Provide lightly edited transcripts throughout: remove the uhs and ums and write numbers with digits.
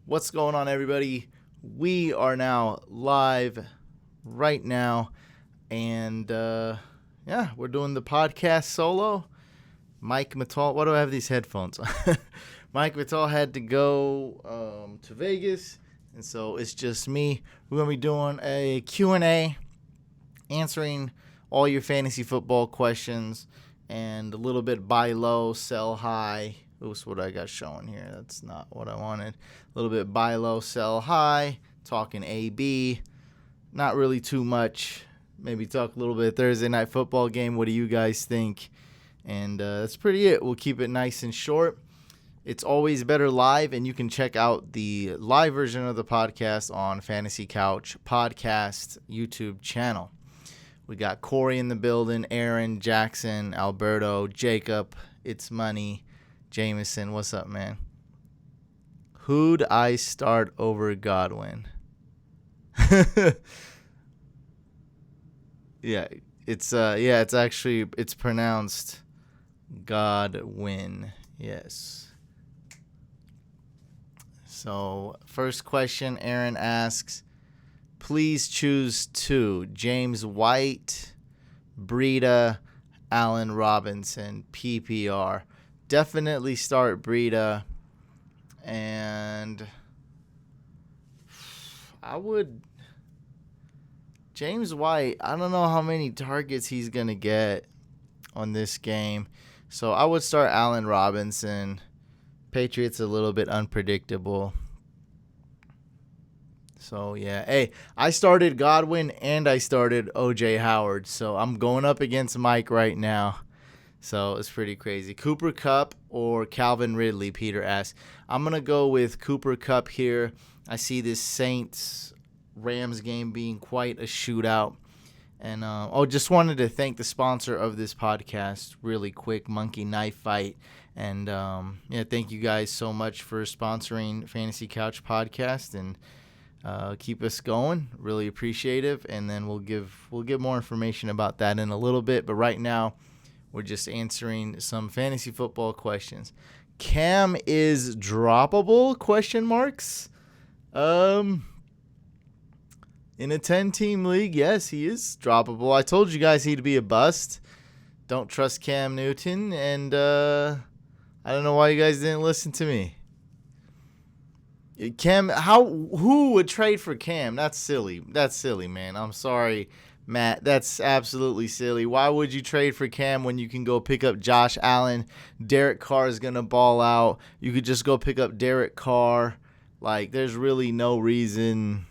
What's going on, everybody? We are now live right now, and we're doing the podcast solo. Mike Mattal, why do I have these headphones? Mike Mattal had to go to Vegas, and so it's just me. We're going to be doing a Q&A, answering all your fantasy football questions, and a little bit buy low, sell high. Oops, what I got showing here. That's not what I wanted. A little bit buy low, sell high, talking AB. Not really too much. Maybe talk a little bit Thursday night football game. What do you guys think? And that's pretty it. We'll keep it nice and short. It's always better live, and you can check out the live version of the podcast on Fantasy Couch Podcast YouTube channel. We got Corey in the building, Aaron, Jackson, Alberto, Jacob, It's Money, Jameson. What's up, man? Who'd I start over Godwin? It's pronounced Godwin. Yes. So, first question, Aaron asks, please choose two: James White, Breida, Allen Robinson, PPR. Definitely start Breida, and James White, I don't know how many targets he's going to get on this game, so I would start Allen Robinson. Patriots a little bit unpredictable. So, yeah. Hey, I started Godwin and I started O.J. Howard, so I'm going up against Mike right now. So it's pretty crazy. Cooper Kupp or Calvin Ridley, Peter asks. I'm going to go with Cooper Kupp here. I see this Saints-Rams game being quite a shootout. And just wanted to thank the sponsor of this podcast really quick, Monkey Knife Fight. And thank you guys so much for sponsoring Fantasy Couch Podcast, and keep us going. Really appreciative. And then we'll give more information about that in a little bit. But right now, we're just answering some fantasy football questions. Cam is droppable? Question marks. In a 10-team league, yes, he is droppable. I told you guys he'd be a bust. Don't trust Cam Newton, and I don't know why you guys didn't listen to me. Cam, who would trade for Cam? That's silly. That's silly, man. I'm sorry, Matt. That's absolutely silly. Why would you trade for Cam when you can go pick up Josh Allen? Derek Carr is going to ball out. You could just go pick up Derek Carr. Like, there's really no reason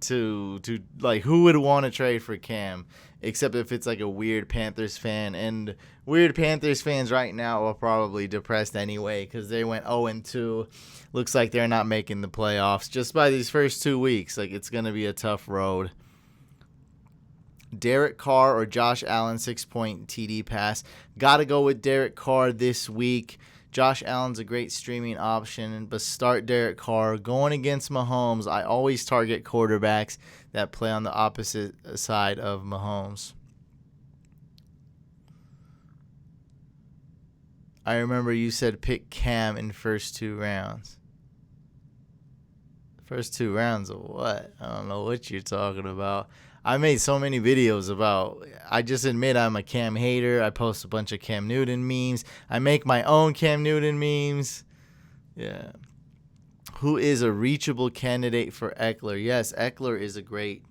to who would want to trade for Cam, except if it's like a weird Panthers fan, and weird Panthers fans right now are probably depressed anyway because they went 0-2. Looks like they're not making the playoffs just by these first 2 weeks. Like, it's going to be a tough road. Derek Carr or Josh Allen 6-point TD pass. Gotta go with Derek Carr this week. Josh Allen's a great streaming option, but start Derek Carr. Going against Mahomes, I always target quarterbacks that play on the opposite side of Mahomes. I remember you said pick Cam in first 2 rounds. First 2 rounds of what? I don't know what you're talking about. I made so many videos about, I just admit I'm a Cam hater. I post a bunch of Cam Newton memes. I make my own Cam Newton memes. Yeah. Who is a reachable candidate for Eckler? Yes, Eckler is a great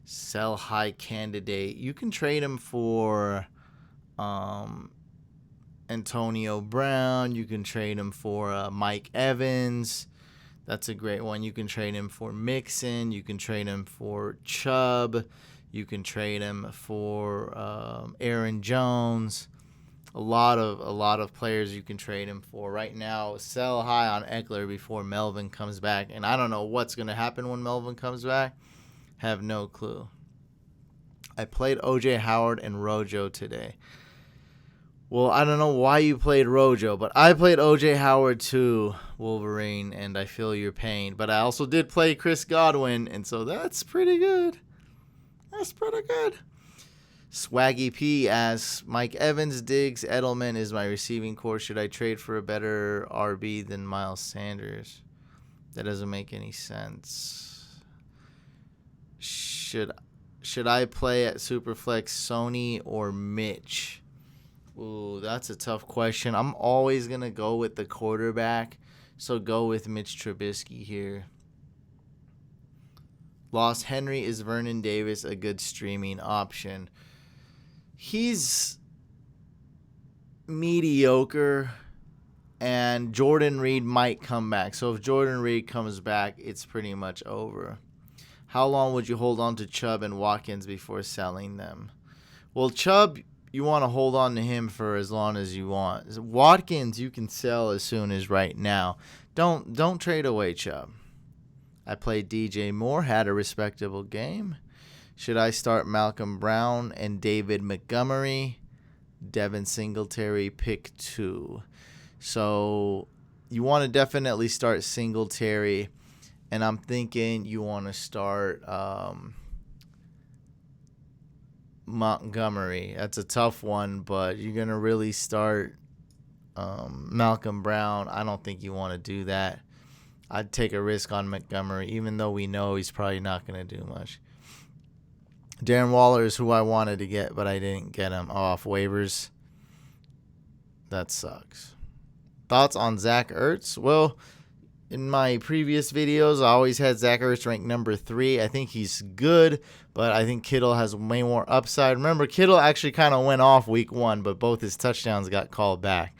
sell high candidate. You can trade him for Antonio Brown. You can trade him for Mike Evans. That's a great one. You can trade him for Mixon. You can trade him for Chubb. You can trade him for Aaron Jones. A lot of players you can trade him for. Right now, sell high on Eckler before Melvin comes back. And I don't know what's going to happen when Melvin comes back. Have no clue. I played O.J. Howard and Rojo today. Well, I don't know why you played Rojo, but I played O.J. Howard too, Wolverine, and I feel your pain. But I also did play Chris Godwin, and so that's pretty good. That's pretty good. Swaggy P asks, Mike Evans, Diggs, Edelman is my receiving core. Should I trade for a better RB than Miles Sanders? That doesn't make any sense. Should I play at Superflex Sony or Mitch? Ooh, that's a tough question. I'm always going to go with the quarterback, so go with Mitch Trubisky here. Lost Henry, is Vernon Davis a good streaming option? He's mediocre, and Jordan Reed might come back. So if Jordan Reed comes back, it's pretty much over. How long would you hold on to Chubb and Watkins before selling them? Well, Chubb, you want to hold on to him for as long as you want. Watkins, you can sell as soon as right now. Don't trade away Chubb. I played DJ Moore, had a respectable game. Should I start Malcolm Brown and David Montgomery? Devin Singletary, pick 2. So you want to definitely start Singletary, and I'm thinking you want to start Montgomery. That's a tough one, but you're going to really start Malcolm Brown. I don't think you want to do that. I'd take a risk on Montgomery, even though we know he's probably not going to do much. Darren Waller is who I wanted to get, but I didn't get him off waivers. That sucks. Thoughts on Zach Ertz? Well, in my previous videos, I always had Zach Ertz ranked number 3. I think he's good, but I think Kittle has way more upside. Remember, Kittle actually kind of went off week 1, but both his touchdowns got called back.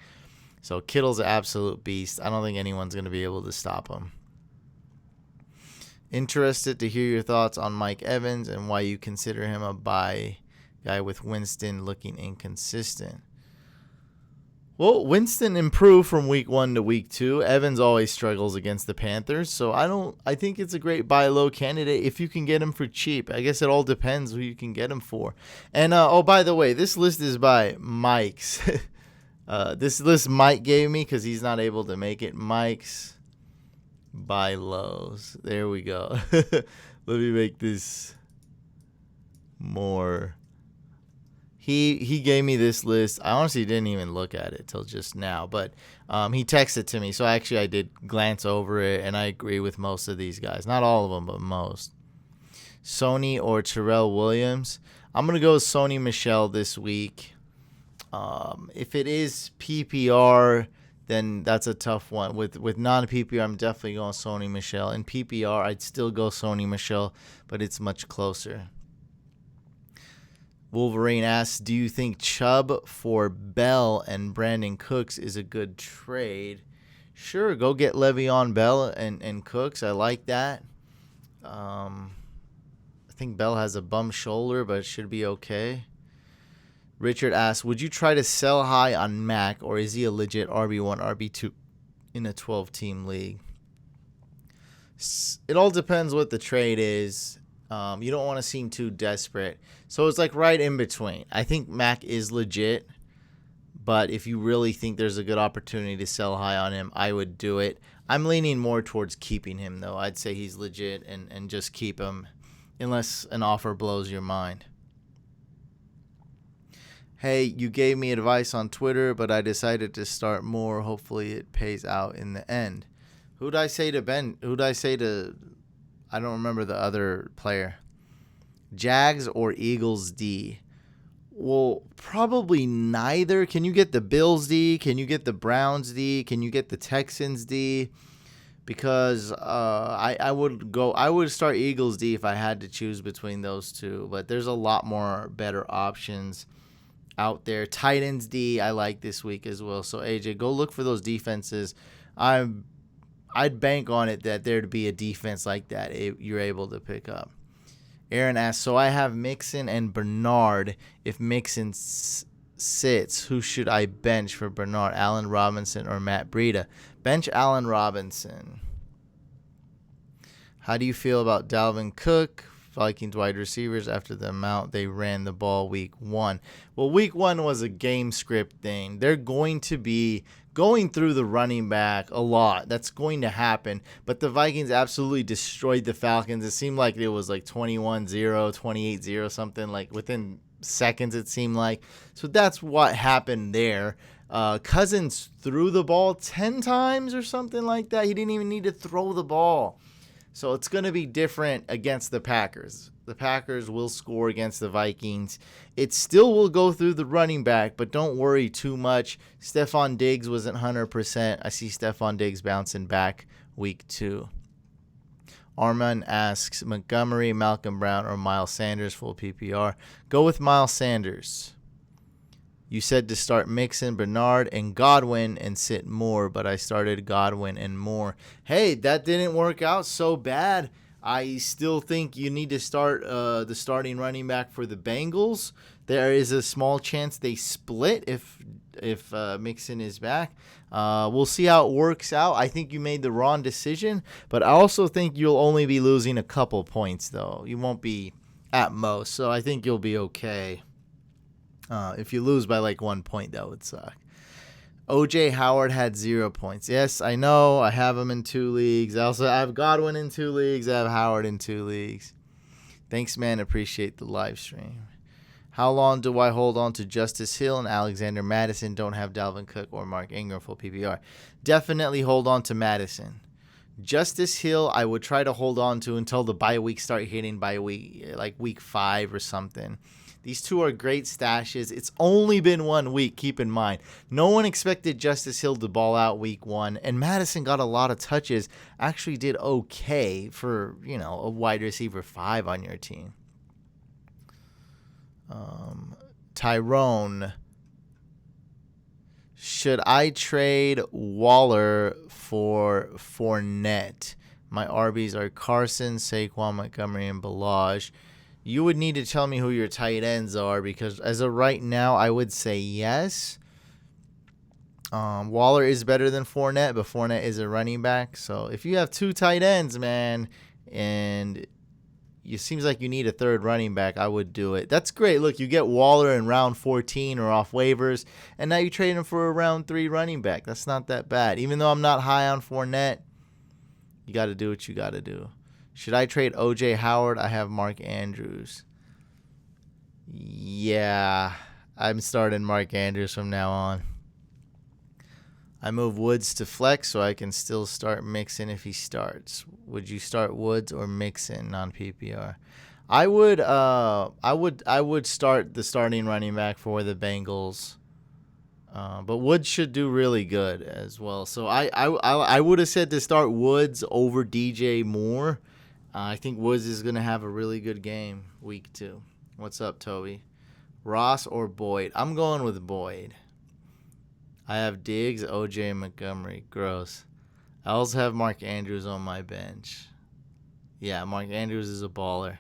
So Kittle's an absolute beast. I don't think anyone's going to be able to stop him. Interested to hear your thoughts on Mike Evans and why you consider him a buy guy with Winston looking inconsistent. Well, Winston improved from week 1 to week 2. Evans always struggles against the Panthers, so I think it's a great buy low candidate if you can get him for cheap. I guess it all depends who you can get him for. And by the way, this list is by Mike's. This list Mike gave me because he's not able to make it. Mike's buy lows. There we go. Let me make this more. He gave me this list. I honestly didn't even look at it till just now, but he texted to me. So actually I did glance over it, and I agree with most of these guys. Not all of them, but most. Sony or Terrell Williams. I'm going to go with Sony Michel this week. If it is PPR, then that's a tough one. With non-PPR, I'm definitely going Sony Michel. In PPR, I'd still go Sony Michel, but it's much closer. Wolverine asks, do you think Chubb for Bell and Brandon Cooks is a good trade? Sure, go get Le'Veon Bell and Cooks. I like that. I think Bell has a bum shoulder, but it should be okay. Richard asks, would you try to sell high on Mac, or is he a legit RB1, RB2 in a 12-team league? It all depends what the trade is. You don't want to seem too desperate. So it's like right in between. I think Mac is legit, but if you really think there's a good opportunity to sell high on him, I would do it. I'm leaning more towards keeping him, though. I'd say he's legit and just keep him unless an offer blows your mind. Hey, you gave me advice on Twitter, but I decided to start more. Hopefully it pays out in the end. Who'd I say to Ben? Who'd I say to... I don't remember the other player. Jags or Eagles D? Well, probably neither. Can you get the Bills D? Can you get the Browns D? Can you get the Texans D? Because I would start Eagles D if I had to choose between those two. But there's a lot more better options out there. Titans D I like this week as well. So AJ, go look for those defenses. I'd bank on it that there'd be a defense like that you're able to pick up. Aaron asks, so I have Mixon and Bernard. If Mixon sits, who should I bench for Bernard? Allen Robinson or Matt Breida? Bench Allen Robinson. How do you feel about Dalvin Cook, Vikings wide receivers, after the amount they ran the ball week 1? Well, week 1 was a game script thing. They're going to be going through the running back a lot. That's going to happen. But the Vikings absolutely destroyed the Falcons. It seemed like it was like 21-0, 28-0, something like within seconds it seemed like. So that's what happened there. Cousins threw the ball 10 times or something like that. He didn't even need to throw the ball. So it's going to be different against the Packers. The Packers will score against the Vikings. It still will go through the running back, but don't worry too much. Stephon Diggs wasn't 100%. I see Stephon Diggs bouncing back week 2. Armand asks, Montgomery, Malcolm Brown, or Miles Sanders, full PPR. Go with Miles Sanders. You said to start Mixon, Bernard, and Godwin and sit Moore, but I started Godwin and Moore. Hey, that didn't work out so bad. I still think you need to start the starting running back for the Bengals. There is a small chance they split if Mixon is back. We'll see how it works out. I think you made the wrong decision, but I also think you'll only be losing a couple points, though. You won't be at most, so I think you'll be okay. If you lose by like 1 point, that would suck. OJ Howard had 0 points. Yes, I know. I have him in 2 leagues. I have Godwin in 2 leagues. I have Howard in 2 leagues. Thanks, man. Appreciate the live stream. How long do I hold on to Justice Hill and Alexander Madison? Don't have Dalvin Cook or Mark Ingram full PPR. Definitely hold on to Madison. Justice Hill, I would try to hold on to until the bye weeks start hitting by week 5 or something. These two are great stashes. It's only been 1 week, keep in mind. No one expected Justice Hill to ball out week 1, and Madison got a lot of touches. Actually did okay for, a wide receiver 5 on your team. Tyrone. Should I trade Waller for Fournette? My RBs are Carson, Saquon, Montgomery, and Ballage. You would need to tell me who your tight ends are, because as of right now, I would say yes. Waller is better than Fournette, but Fournette is a running back. So if you have 2 tight ends, man, and it seems like you need a 3rd running back, I would do it. That's great. Look, you get Waller in round 14 or off waivers, and now you trade him for a round 3 running back. That's not that bad. Even though I'm not high on Fournette, you got to do what you got to do. Should I trade OJ Howard? I have Mark Andrews. Yeah, I'm starting Mark Andrews from now on. I move Woods to flex so I can still start Mixon if he starts. Would you start Woods or Mixon non PPR? I would start the starting running back for the Bengals. But Woods should do really good as well. So I would have said to start Woods over DJ Moore. I think Woods is going to have a really good game week 2. What's up, Toby? Ross or Boyd? I'm going with Boyd. I have Diggs, OJ, and Montgomery. Gross. I also have Mark Andrews on my bench. Yeah, Mark Andrews is a baller.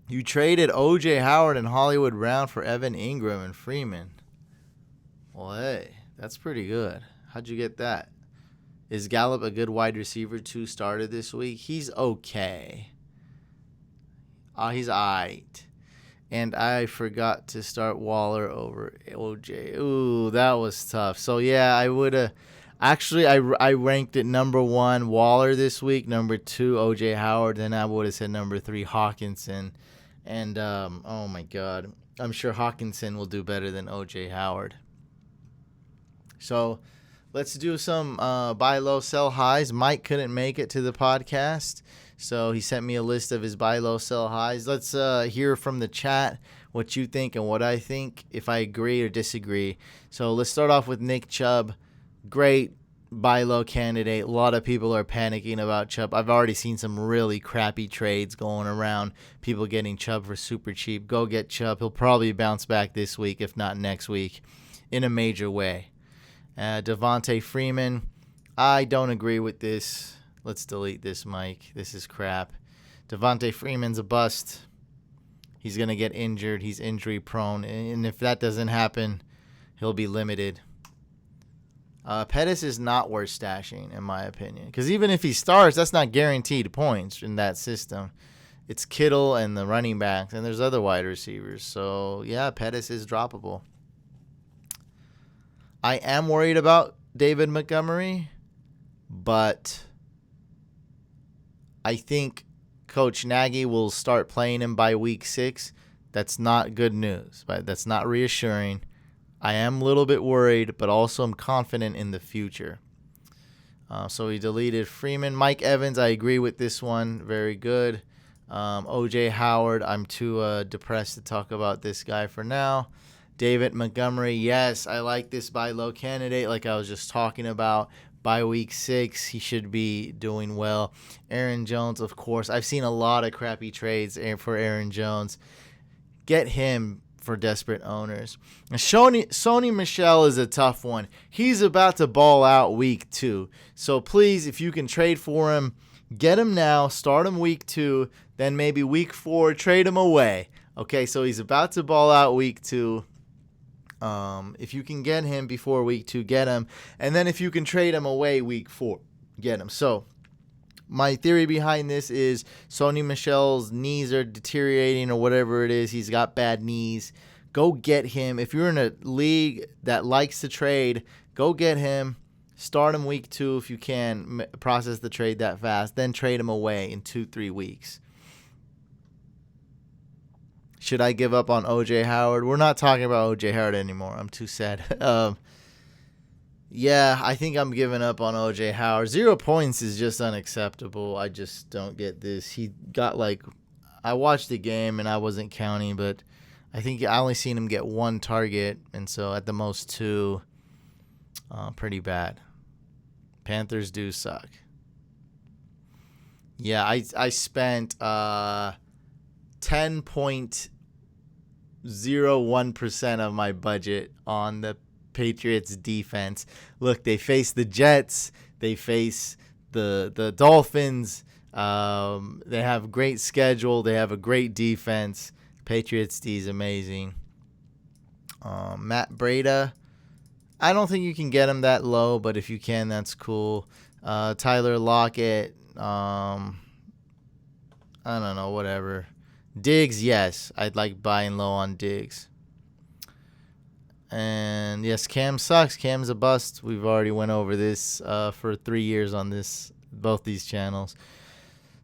You traded OJ Howard and Hollywood Brown for Evan Ingram and Freeman. Well, hey, that's pretty good. How'd you get that? Is Gallup a good wide receiver to started this week? He's okay. He's all right. And I forgot to start Waller over OJ. Ooh, that was tough. So, yeah, I would have. Actually, I ranked it number 1, Waller this week. Number 2, OJ Howard. Then I would have said number 3, Hawkinson. And, oh, my God. I'm sure Hawkinson will do better than OJ Howard. So, let's do some buy low, sell highs. Mike couldn't make it to the podcast, so he sent me a list of his buy low, sell highs. Let's hear from the chat what you think and what I think, if I agree or disagree. So let's start off with Nick Chubb. Great buy low candidate. A lot of people are panicking about Chubb. I've already seen some really crappy trades going around, people getting Chubb for super cheap. Go get Chubb. He'll probably bounce back this week, if not next week, in a major way. Devontae Freeman, I don't agree with this. Let's delete this, Mike. This is crap. Devontae Freeman's a bust. He's going to get injured. He's injury prone. And if that doesn't happen, he'll be limited. Pettis is not worth stashing, in my opinion. Because even if he starts, that's not guaranteed points in that system. It's Kittle and the running backs, and there's other wide receivers. So, yeah, Pettis is droppable. I am worried about David Montgomery, but I think Coach Nagy will start playing him by week 6. That's not good news, but that's not reassuring. I am a little bit worried, but also I'm confident in the future. So he deleted Freeman. Mike Evans, I agree with this one. Very good. O.J. Howard, I'm too depressed to talk about this guy for now. David Montgomery, yes, I like this buy low candidate like I was just talking about. By week 6, he should be doing well. Aaron Jones, of course. I've seen a lot of crappy trades for Aaron Jones. Get him for desperate owners. And Sony Michel is a tough one. He's about to ball out week 2. So please, if you can trade for him, get him now. Start him week 2. Then maybe week 4, trade him away. Okay, so he's about to ball out week 2. If you can get him before week 2, get him. And then if you can trade him away week 4, get him. So my theory behind this is Sony Michel's knees are deteriorating or whatever it is. He's got bad knees. Go get him. If you're in a league that likes to trade, go get him. Start him week 2 if you can. Process the trade that fast. Then trade him away in 2-3 weeks. Should I give up on O.J. Howard? We're not talking about O.J. Howard anymore. I'm too sad. Yeah, I think I'm giving up on O.J. Howard. 0 points is just unacceptable. I just don't get this. He got I watched the game and I wasn't counting, but I think I only seen him get 1 target, and so at the most 2. Pretty bad. Panthers do suck. Yeah, I spent 10.01% of my budget on the Patriots defense. Look, they face the Jets. They face the Dolphins. They have a great schedule. They have a great defense. Patriots D is amazing. Matt Breida, I don't think you can get him that low, but if you can, that's cool. Tyler Lockett, I don't know, whatever. Diggs, yes. I'd like buying low on Diggs. And yes, Cam sucks. Cam's a bust. We've already went over this for 3 years on both these channels.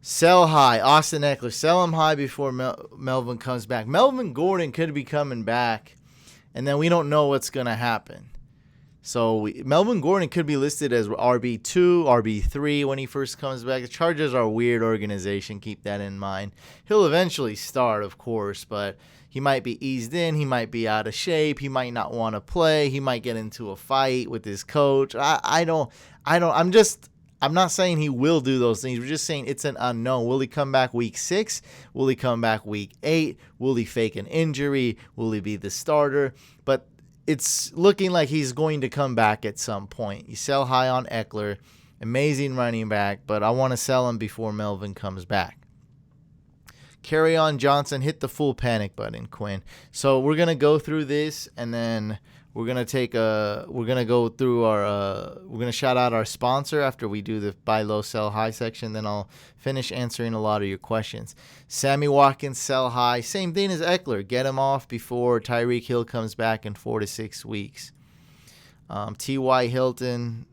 Sell high. Austin Eckler. Sell him high before Melvin comes back. Melvin Gordon could be coming back, and then we don't know what's going to happen. So Melvin Gordon could be listed as RB2, RB3 when he first comes back. The Chargers are a weird organization. Keep that in mind. He'll eventually start, of course, but he might be eased in. He might be out of shape. He might not want to play. He might get into a fight with his coach. I'm not saying he will do those things. We're just saying it's an unknown. Will he come back week 6? Will he come back week 8? Will he fake an injury? Will he be the starter? But it's looking like he's going to come back at some point. You sell high on Eckler. Amazing running back, but I want to sell him before Melvin comes back. Kerryon Johnson, hit the full panic button, Quinn. So we're going to go through this, and then we're going to we're going to shout out our sponsor after we do the buy low, sell high section. Then I'll finish answering a lot of your questions. Sammy Watkins, sell high. Same thing as Eckler. Get him off before Tyreek Hill comes back in 4 to 6 weeks. T.Y. Hilton,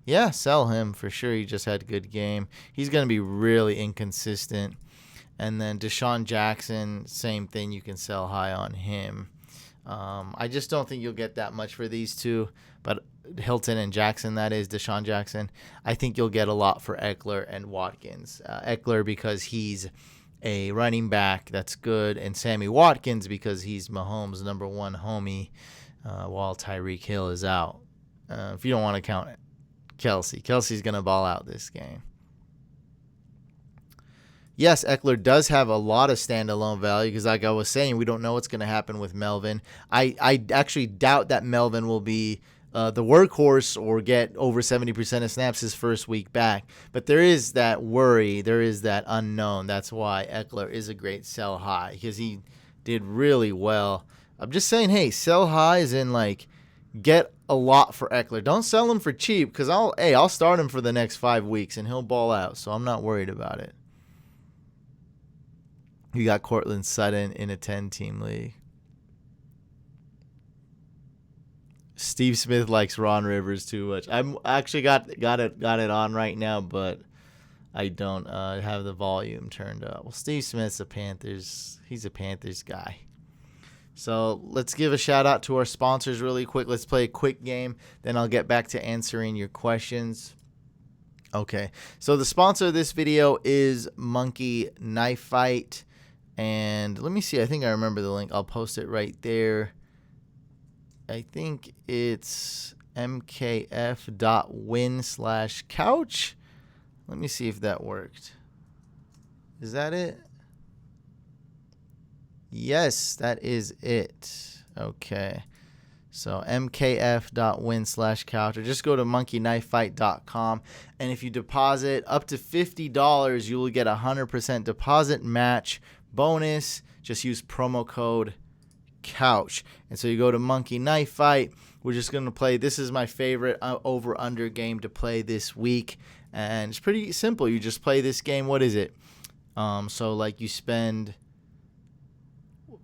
yeah, sell him for sure. He just had a good game. He's going to be really inconsistent. And then Deshaun Jackson, same thing. You can sell high on him. I just don't think you'll get that much for these two. But Hilton and Jackson, that is, Deshaun Jackson, I think you'll get a lot for Eckler and Watkins. Eckler because he's a running back that's good, and Sammy Watkins because he's Mahomes' number 1 homie while Tyreek Hill is out. If you don't want to count it. Kelsey's going to ball out this game. Yes, Eckler does have a lot of standalone value because, like I was saying, we don't know what's going to happen with Melvin. I actually doubt that Melvin will be the workhorse or get over 70% of snaps his first week back. But there is that worry. There is that unknown. That's why Eckler is a great sell high because he did really well. I'm just saying, hey, sell high is in get a lot for Eckler. Don't sell him for cheap because I'll start him for the next 5 weeks and he'll ball out. So I'm not worried about it. You got Cortland Sutton in a 10-team league. Steve Smith likes Ron Rivers too much. I'm actually got it on right now, but I don't have the volume turned up. Well, Steve Smith's he's a Panthers guy. So let's give a shout out to our sponsors really quick. Let's play a quick game. Then I'll get back to answering your questions. Okay. So the sponsor of this video is Monkey Knife Fight. And let me see. I think I remember the link. I'll post it right there. I think it's mkf.win/couch. Let me see if that worked. Is that it? Yes, that is it. Okay. So mkf.win/couch, or just go to monkeyknifefight.com. And if you deposit up to $50, you will get a 100% deposit match bonus. Just use promo code couch. And so you go to Monkey Knife Fight. We're just going to play. This is my favorite over-under game to play this week. And it's pretty simple. You just play this game. What is it? So like you spend...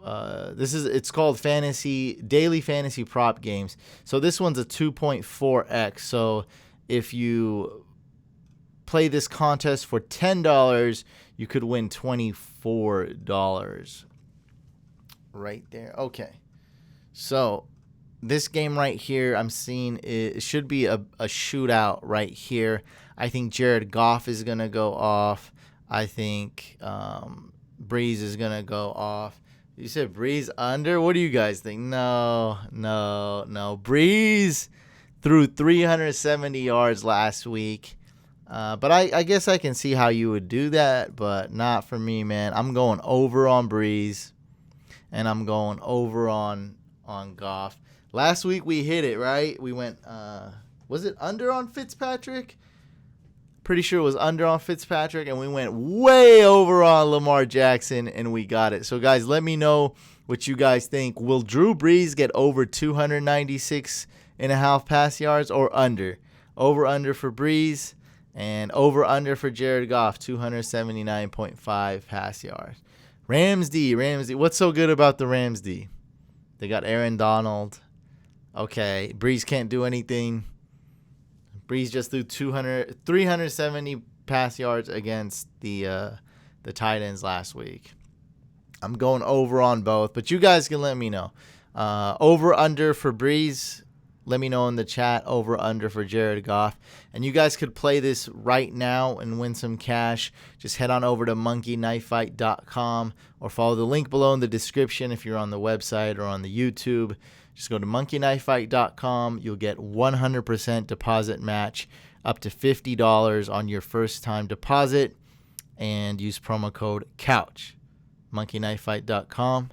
it's called daily fantasy prop games. So this one's a 2.4x. So if you play this contest for $10, you could win $24 right there. Okay. So this game right here, I'm seeing it should be a shootout right here. I think Jared Goff is going to go off. I think Breeze is going to go off. You said Breeze under? What do you guys think? No. Breeze threw 370 yards last week. But I guess I can see how you would do that, but not for me, man. I'm going over on Breeze, and I'm going over on Goff. Last week we hit it, right? We went, was it under on Fitzpatrick? Pretty sure it was under on Fitzpatrick, and we went way over on Lamar Jackson, and we got it. So, guys, let me know what you guys think. Will Drew Brees get over 296.5 pass yards or under? Over for Brees, and over for Jared Goff, 279.5 pass yards. Rams D. What's so good about the Rams D? They got Aaron Donald. Okay, Brees can't do anything. Breeze just threw 370 pass yards against the tight ends last week. I'm going over on both, but you guys can let me know. Over under for Breeze. Let me know in the chat. Over under for Jared Goff. And you guys could play this right now and win some cash. Just head on over to monkeyknifefight.com or follow the link below in the description if you're on the website or on the YouTube. Just go to monkeyknifefight.com. You'll get 100% deposit match up to $50 on your first time deposit, and use promo code COUCH. monkeyknifefight.com.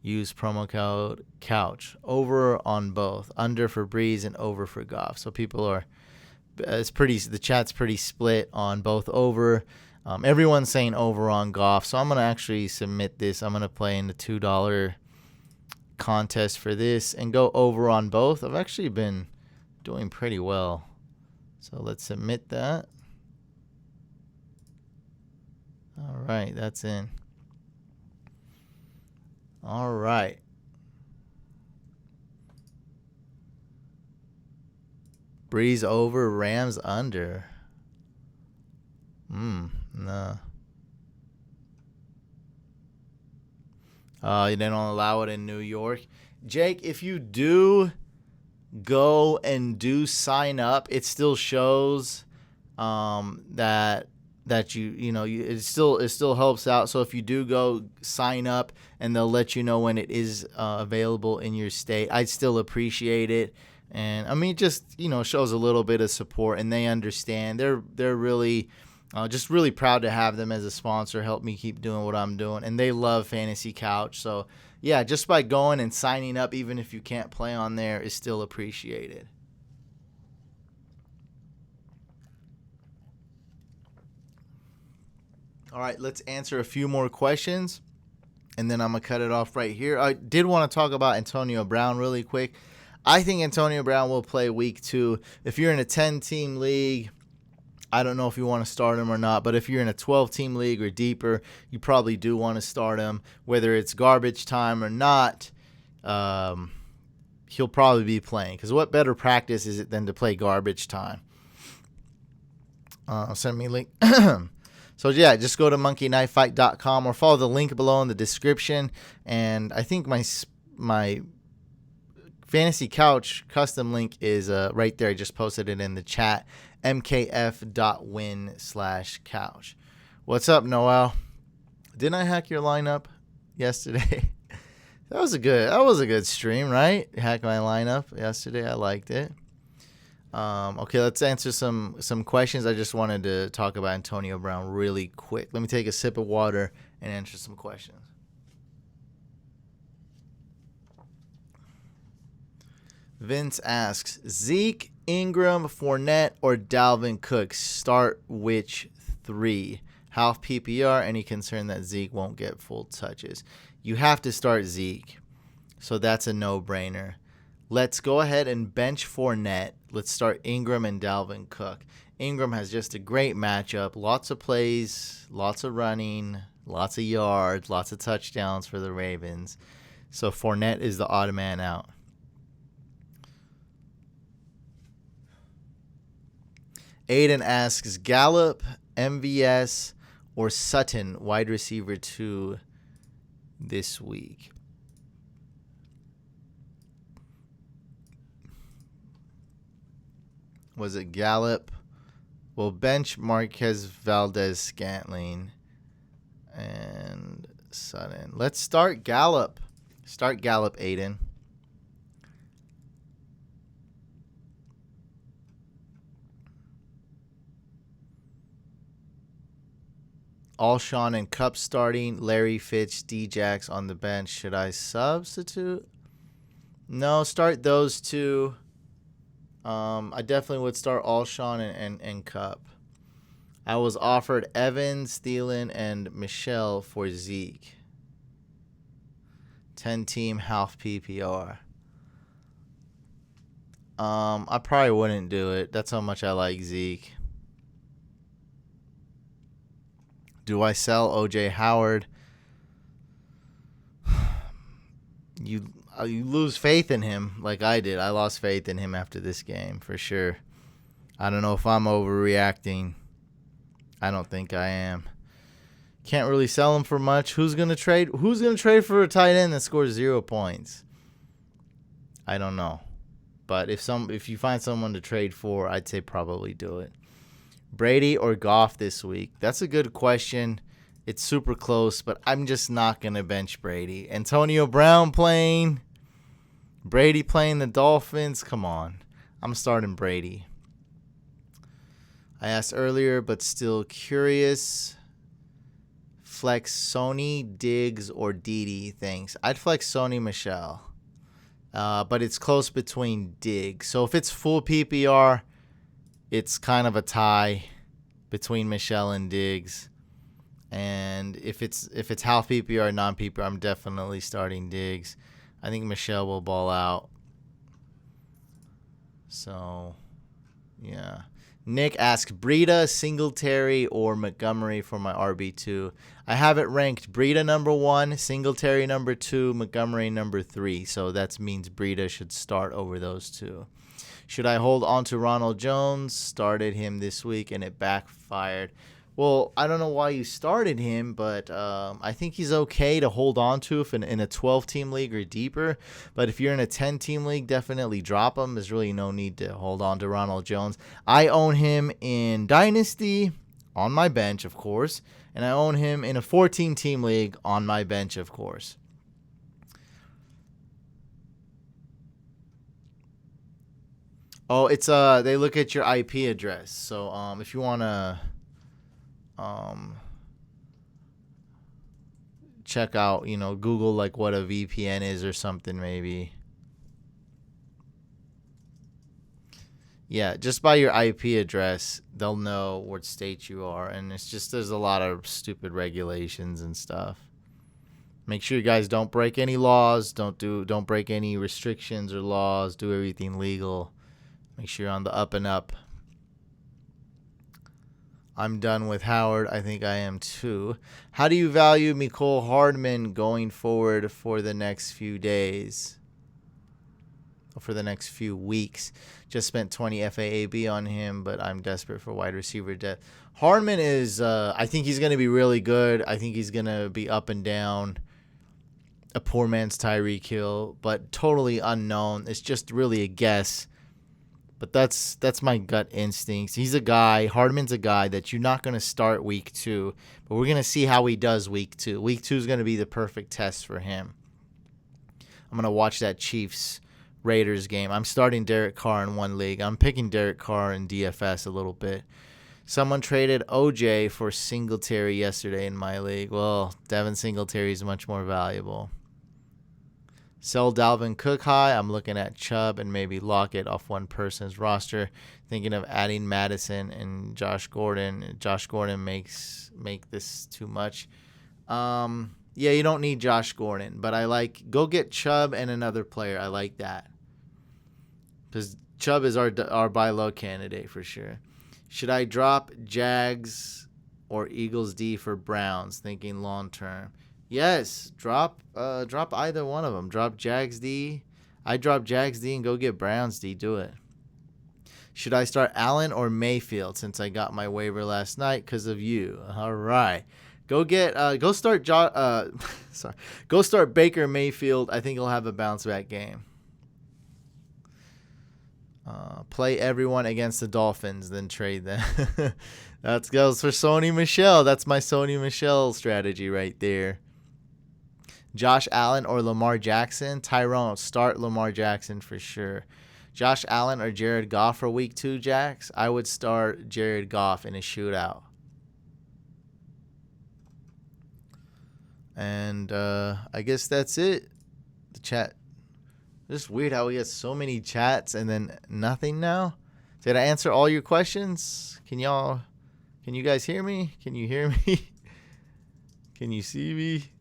Use promo code COUCH. Over on both. Under for Breeze and over for Goff. So people are, the chat's pretty split on both over. Everyone's saying over on Goff. So I'm going to actually submit this. I'm going to play in the $2 contest for this and go over on both. I've actually been doing pretty well. So let's submit that. All right, that's in. All right. Breeze over, Rams under. No. They don't allow it in New York. Jake, if you do go and do sign up, it still shows that it still helps out. So if you do go sign up, and they'll let you know when it is available in your state, I'd still appreciate it. And I mean, it just shows a little bit of support, and they understand. They're really just really proud to have them as a sponsor, help me keep doing what I'm doing. And they love Fantasy Couch. So, yeah, just by going and signing up, even if you can't play on there, is still appreciated. All right, let's answer a few more questions, and then I'm going to cut it off right here. I did want to talk about Antonio Brown really quick. I think Antonio Brown will play week 2. If you're in a 10-team league, I don't know if you want to start him or not, but if you're in a 12-team league or deeper, you probably do want to start him. Whether it's garbage time or not, he'll probably be playing. Because what better practice is it than to play garbage time? Send me a link. So, yeah, just go to monkeyknifefight.com or follow the link below in the description. And I think my my fantasy couch custom link is right there. I just posted it in the chat. mkf.win/couch. What's up, Noel? Didn't I hack your lineup yesterday? That was a good stream, right? Hack my lineup yesterday. I liked it. Okay, let's answer some questions. I just wanted to talk about Antonio Brown really quick. Let me take a sip of water and answer some questions. Vince asks, Zeke, Ingram, Fournette, or Dalvin Cook? Start which three? Half PPR, any concern that Zeke won't get full touches? You have to start Zeke, so that's a no-brainer. Let's go ahead and bench Fournette. Let's start Ingram and Dalvin Cook. Ingram has just a great matchup. Lots of plays, lots of running, lots of yards, lots of touchdowns for the Ravens. So Fournette is the odd man out. Aiden asks, Gallup, MVS, or Sutton, wide receiver 2 this week? Was it Gallup? Well, bench Marquez Valdez-Scantling and Sutton. Let's start Gallup. Start Gallup, Aiden. Alshon and Kupp starting. Larry Fitz, D-Jax on the bench. Should I substitute? No, start those two. I definitely would start Alshon and Kupp. I was offered Evans, Thielen, and Michelle for Zeke. 10-team, half PPR. I probably wouldn't do it. That's how much I like Zeke. Do I sell O.J. Howard? You lose faith in him like I did. I lost faith in him after this game, for sure. I don't know if I'm overreacting. I don't think I am. Can't really sell him for much. Who's going to trade? Who's going to trade for a tight end that scores 0 points? I don't know. But if you find someone to trade for, I'd say probably do it. Brady or Goff this week? That's a good question. It's super close, but I'm just not going to bench Brady. Antonio Brown playing. Brady playing the Dolphins. Come on. I'm starting Brady. I asked earlier, but still curious. Flex Sony, Diggs, or Didi? Thanks. I'd flex Sony Michelle. But it's close between Diggs. So if it's full PPR, it's kind of a tie between Michelle and Diggs. And if it's half PPR, non-PPR, I'm definitely starting Diggs. I think Michelle will ball out. So, yeah. Nick asks, Breida, Singletary, or Montgomery for my RB2. I have it ranked Breida number 1, Singletary number 2, Montgomery number 3. So that means Breida should start over those two. Should I hold on to Ronald Jones? Started him this week and it backfired. Well, I don't know why you started him, but I think he's okay to hold on to if in a 12-team league or deeper. But if you're in a 10-team league, definitely drop him. There's really no need to hold on to Ronald Jones. I own him in Dynasty on my bench, of course. And I own him in a 14-team league on my bench, of course. Oh, it's they look at your IP address. So if you wanna check out, Google like what a VPN is or something maybe. Yeah, just by your IP address, they'll know what state you are, and it's just there's a lot of stupid regulations and stuff. Make sure you guys don't break any laws, don't break any restrictions or laws, do everything legal. Make sure you're on the up and up. I'm done with Howard. I think I am too. How do you value Mecole Hardman going forward for the next few days? Or for the next few weeks? Just spent 20 FAAB on him, but I'm desperate for wide receiver depth. Hardman is, I think he's going to be really good. I think he's going to be up and down. a poor man's Tyreek Hill, but totally unknown. It's just really a guess. But that's my gut instincts. He's a guy, Hardman's a guy that you're not going to start week 2, but we're going to see how he does week 2. Week 2 is going to be the perfect test for him. I'm going to watch that Chiefs-Raiders game. I'm starting Derek Carr in one league. I'm picking Derek Carr in DFS a little bit. Someone traded OJ for Singletary yesterday in my league. Well, Devin Singletary is much more valuable. Sell Dalvin Cook high. I'm looking at Chubb and maybe Lockett off one person's roster. Thinking of adding Madison and Josh Gordon. Josh Gordon make this too much. Yeah, you don't need Josh Gordon, but go get Chubb and another player. I like that because Chubb is our buy low candidate for sure. Should I drop Jags or Eagles D for Browns? Thinking long term. Yes, drop either one of them. Drop Jags D. I drop Jags D and go get Browns D. Do it. Should I start Allen or Mayfield since I got my waiver last night because of you? All right. Go start Baker Mayfield. I think he'll have a bounce back game. Play everyone against the Dolphins, then trade them. That goes for Sony Michel. That's my Sony Michel strategy right there. Josh Allen or Lamar Jackson? Tyrone, start Lamar Jackson for sure. Josh Allen or Jared Goff for week 2, Jax? I would start Jared Goff in a shootout. And I guess that's it. The chat. It's weird how we get so many chats and then nothing now. Did I answer all your questions? Can you guys hear me? Can you hear me? Can you see me?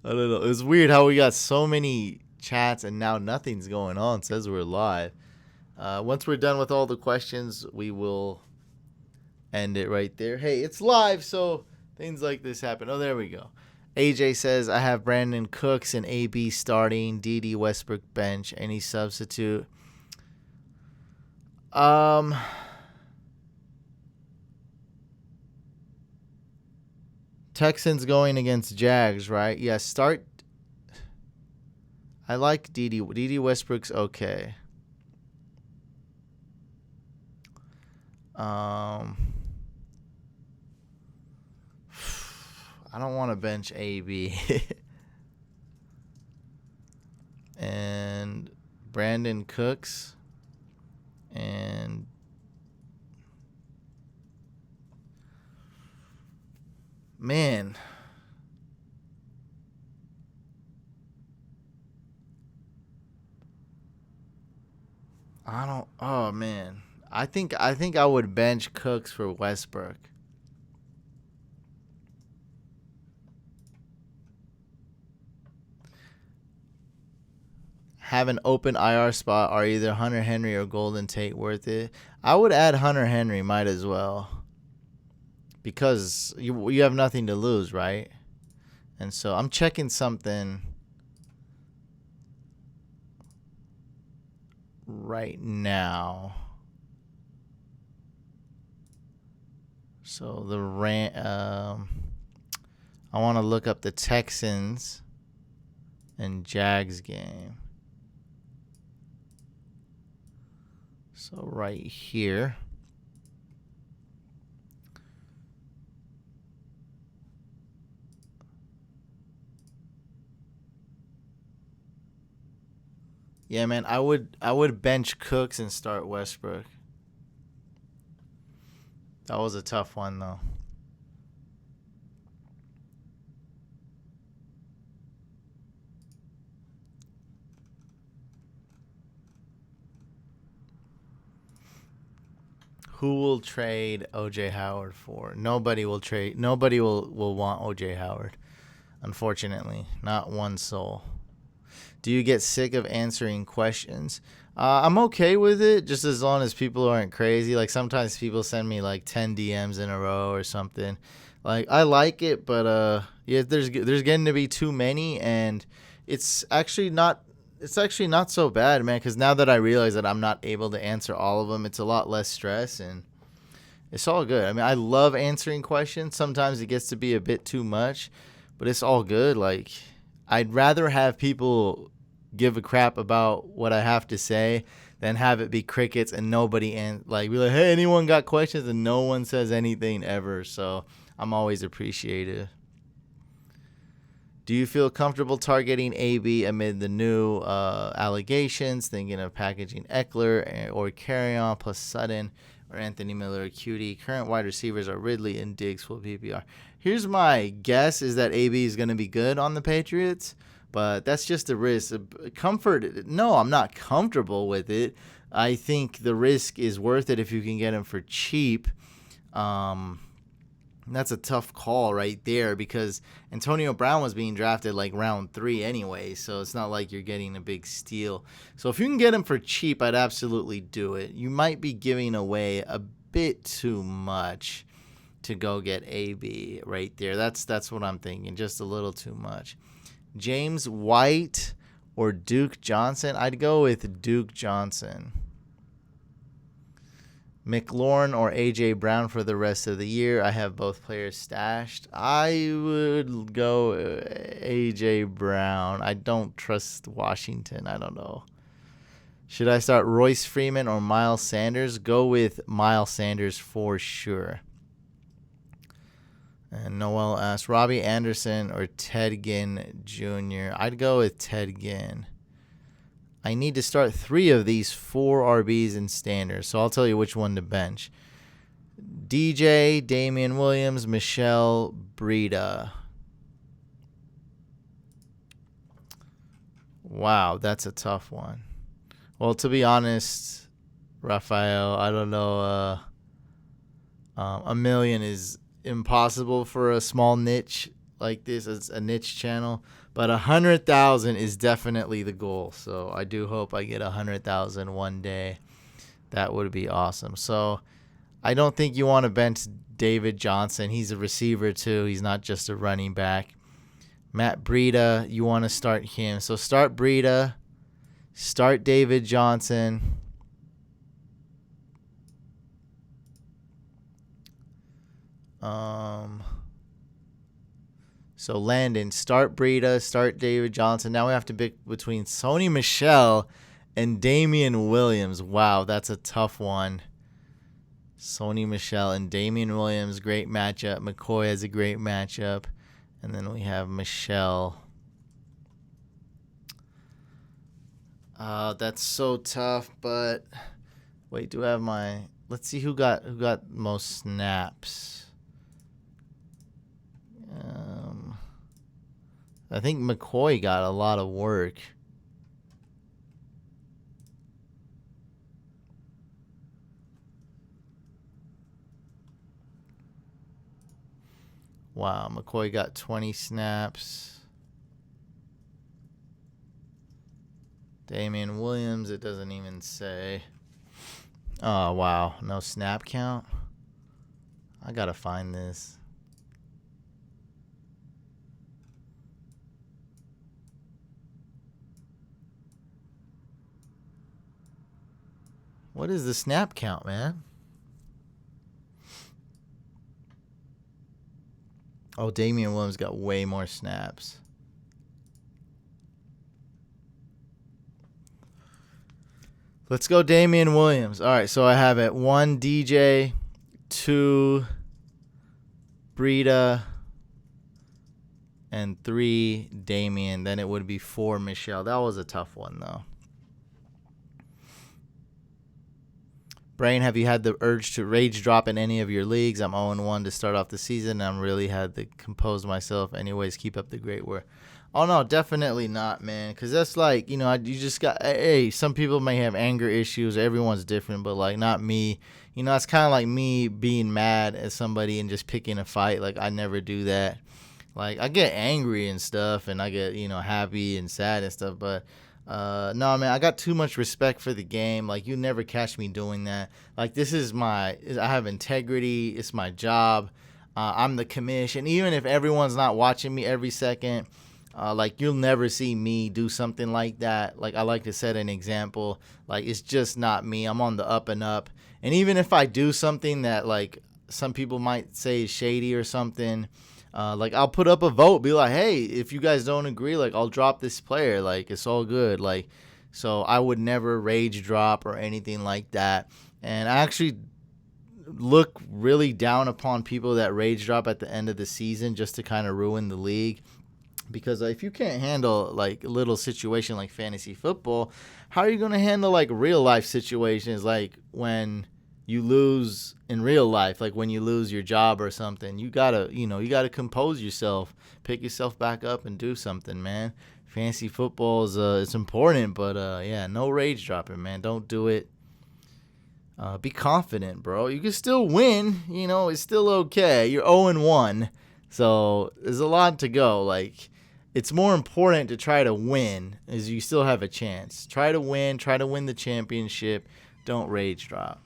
I don't know. It's weird how we got so many chats and now nothing's going on. It says we're live. Once we're done with all the questions, we will end it right there. Hey, it's live, so things like this happen. Oh, there we go. AJ says, I have Brandon Cooks and AB starting, DD Westbrook bench. Any substitute? Texans going against Jags, right? Yeah, start. I like DD. DD Westbrook's okay. I don't want to bench AB. And Brandon Cooks. And man, oh man. I think I would bench Cooks for Westbrook. Have an open IR spot. Are either Hunter Henry or Golden Tate worth it? I would add Hunter Henry, might as well. Because you have nothing to lose, right? And so I'm checking something right now. So I want to look up the Texans and Jags game. So right here. Yeah, man, I would bench Cooks and start Westbrook. That was a tough one, though. Who will trade O.J. Howard for? Nobody will trade. Nobody will want O.J. Howard, unfortunately. Not one soul. Do you get sick of answering questions? I'm okay with it, just as long as people aren't crazy. Like, sometimes people send me, like, 10 DMs in a row or something. Like, I like it, but, yeah, there's getting to be too many, and it's actually not so bad, man, because now that I realize that I'm not able to answer all of them, it's a lot less stress, and it's all good. I mean, I love answering questions. Sometimes it gets to be a bit too much, but it's all good. Like, I'd rather have people give a crap about what I have to say than have it be crickets and nobody be like, hey, anyone got questions, and no one says anything ever. So I'm always appreciative. Do you feel comfortable targeting AB amid the new allegations? Thinking of packaging Eckler or Carry-On plus Sutton or Anthony Miller or QD. Current wide receivers are Ridley and Diggs full PPR. Here's my guess is that AB is going to be good on the Patriots, but that's just a risk. Comfort, no, I'm not comfortable with it. I think the risk is worth it if you can get him for cheap. That's a tough call right there because Antonio Brown was being drafted like round 3 anyway, so it's not like you're getting a big steal. So if you can get him for cheap, I'd absolutely do it. You might be giving away a bit too much to go get AB right there. That's what I'm thinking, just a little too much. James White or Duke Johnson? I'd go with Duke Johnson. McLaurin or A.J. Brown for the rest of the year. I have both players stashed. I would go A.J. Brown. I don't trust Washington. I don't know. Should I start Royce Freeman or Miles Sanders? Go with Miles Sanders for sure. And Noel asks, Robbie Anderson or Ted Ginn Jr.? I'd go with Ted Ginn. I need to start 3 of these 4 RBs in standard, so I'll tell you which one to bench. DJ, Damian Williams, Michelle, Breida. Wow, that's a tough one. Well, to be honest, Raphael, I don't know. $1 million is impossible for a small niche like this. It's a niche channel. But 100,000 is definitely the goal. So I do hope I get 100,000 one day. That would be awesome. So I don't think you want to bench David Johnson. He's a receiver too. He's not just a running back. Matt Breida, you want to start him. So start Breida. Start David Johnson. So Landon, start Breida, start David Johnson. Now we have to pick between Sony Michel and Damian Williams. Wow, that's a tough one. Sony Michel and Damian Williams, great matchup. McCoy has a great matchup. And then we have Michel. That's so tough, but wait, do I have my... Let's see who got most snaps. I think McCoy got a lot of work. Wow, McCoy got 20 snaps. Damian Williams, it doesn't even say. Oh, wow, no snap count. I gotta find this. What is the snap count, man? Oh, Damian Williams got way more snaps. Let's go Damian Williams. All right, so I have it 1 DJ, 2 Breida, and 3 Damian. Then it would be 4 Michelle. That was a tough one, though. Brain, have you had the urge to rage drop in any of your leagues? I'm 0-1 to start off the season. I'm really had to compose myself. Anyways, keep up the great work. Oh, no, definitely not, man. Because that's like, you just got, hey, some people may have anger issues. Everyone's different, but, like, not me. It's kind of like me being mad at somebody and just picking a fight. Like, I never do that. Like, I get angry and stuff, and I get, happy and sad and stuff, but... no, man, I got too much respect for the game. Like, you never catch me doing that. Like, I have integrity. It's my job. I'm the commission. Even if everyone's not watching me every second, like, you'll never see me do something like that. Like, I like to set an example. Like, it's just not me. I'm on the up and up. And even if I do something that, like, some people might say is shady or something, Like, I'll put up a vote, be like, hey, if you guys don't agree, like, I'll drop this player. Like, it's all good. Like, so I would never rage drop or anything like that. And I actually look really down upon people that rage drop at the end of the season just to kind of ruin the league. Because if you can't handle like a little situation like fantasy football, how are you going to handle like real life situations, like when you lose in real life, like when you lose your job or something? You gotta compose yourself, pick yourself back up, and do something, man. Fantasy football is it's important, but yeah, no rage dropping, man. Don't do it. Be confident, bro. You can still win. It's still okay. You're 0-1, so there's a lot to go. Like, it's more important to try to win, as you still have a chance. Try to win. Try to win the championship. Don't rage drop.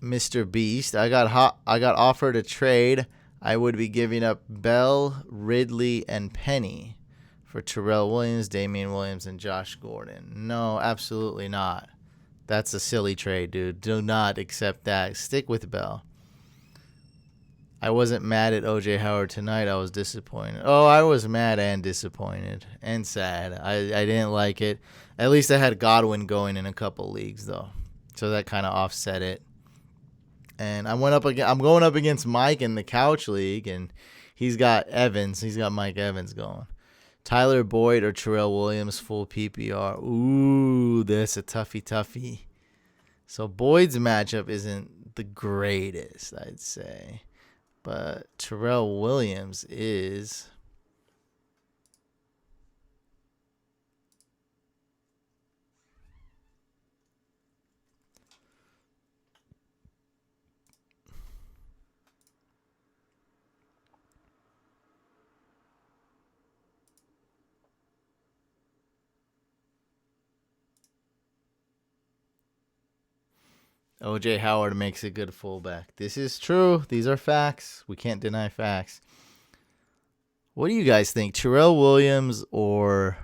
Mr. Beast, I got offered a trade. I would be giving up Bell, Ridley, and Penny for Terrell Williams, Damian Williams, and Josh Gordon. No, absolutely not. That's a silly trade, dude. Do not accept that. Stick with Bell. I wasn't mad at O.J. Howard tonight. I was disappointed. Oh, I was mad and disappointed and sad. I didn't like it. At least I had Godwin going in a couple leagues, though. So that kind of offset it. And I'm going up against Mike in the Couch League, and he's got Evans. He's got Mike Evans going. Tyler Boyd or Terrell Williams, full PPR. Ooh, that's a toughie. So Boyd's matchup isn't the greatest, I'd say. But Terrell Williams is. O.J. Howard makes a good fullback. This is true. These are facts. We can't deny facts. What do you guys think? Terrell Williams or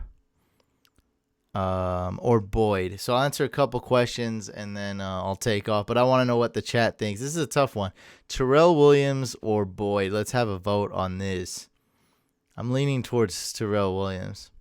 Boyd? So I'll answer a couple questions and then I'll take off. But I want to know what the chat thinks. This is a tough one. Terrell Williams or Boyd? Let's have a vote on this. I'm leaning towards Terrell Williams.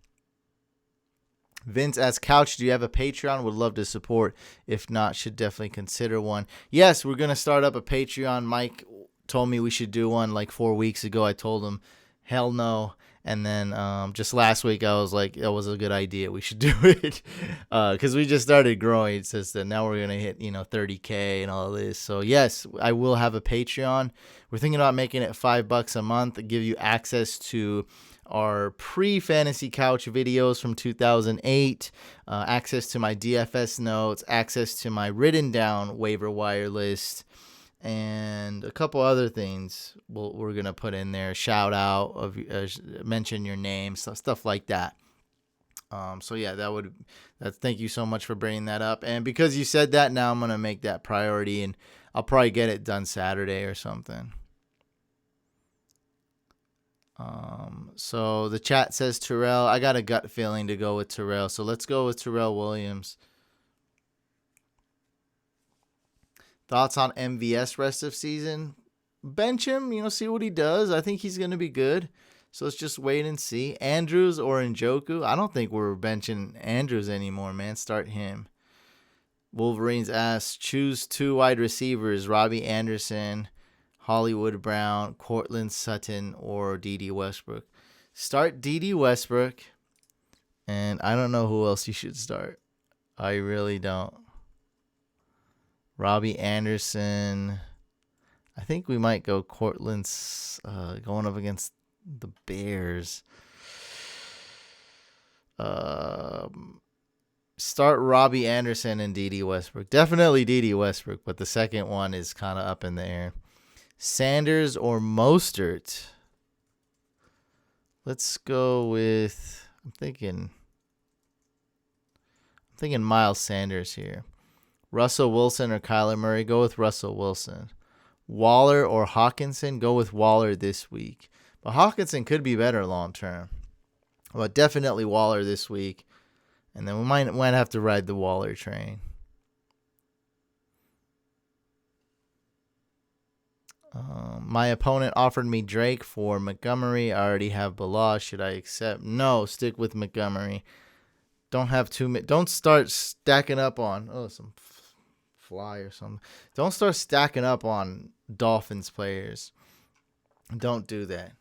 Vince asks, Couch, do you have a Patreon? Would love to support. If not, should definitely consider one. Yes, we're going to start up a Patreon. Mike told me we should do one like 4 weeks ago. I told him, hell no. And then just last week, I was like, that was a good idea. We should do it. Because we just started growing since then. Now we're going to hit, 30K and all this. So, yes, I will have a Patreon. We're thinking about making it $5 a month, give you access to our pre-fantasy couch videos from 2008, access to my DFS notes, access to my written down waiver wire list, and a couple other things we're going to put in there. Shout out, mention your name, stuff like that. So yeah, thank you so much for bringing that up. And because you said that, now I'm going to make that priority, and I'll probably get it done Saturday or something. So the chat says Terrell. I got a gut feeling to go with Terrell. So let's go with Terrell Williams. Thoughts on MVS rest of season? Bench him, see what he does. I think he's going to be good. So let's just wait and see. Andrews or Njoku? I don't think we're benching Andrews anymore, man. Start him. Wolverines ask, choose 2 wide receivers, Robbie Anderson, Hollywood Brown, Cortland Sutton, or D.D. Westbrook. Start D.D. Westbrook, and I don't know who else you should start. I really don't. Robbie Anderson. I think we might go Cortland's going up against the Bears. Start Robbie Anderson and D.D. Westbrook. Definitely D.D. Westbrook, but the second one is kind of up in the air. Sanders or Mostert? Let's go with, I'm thinking Miles Sanders here. Russell Wilson or Kyler Murray? Go with Russell Wilson. Waller or Hawkinson? Go with Waller this week. But Hawkinson could be better long term. But definitely Waller this week. And then we might have to ride the Waller train. My opponent offered me Drake for Montgomery. I already have Bilal. Should I accept? No, stick with Montgomery. Don't have don't start stacking up on some fly or something. Don't start stacking up on Dolphins players. Don't do that.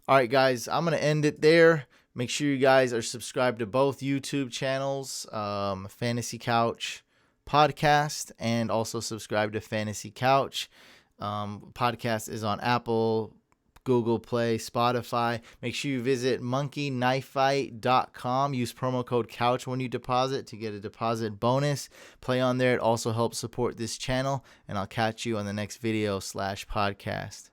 All right, guys, I'm going to end it there. Make sure you guys are subscribed to both YouTube channels, Fantasy Couch Podcast, and also subscribe to Fantasy Couch. Podcast is on Apple, Google Play, Spotify. Make sure you visit monkeyknifefight.com. Use promo code COUCH when you deposit to get a deposit bonus. Play on there. It also helps support this channel, and I'll catch you on the next video /podcast.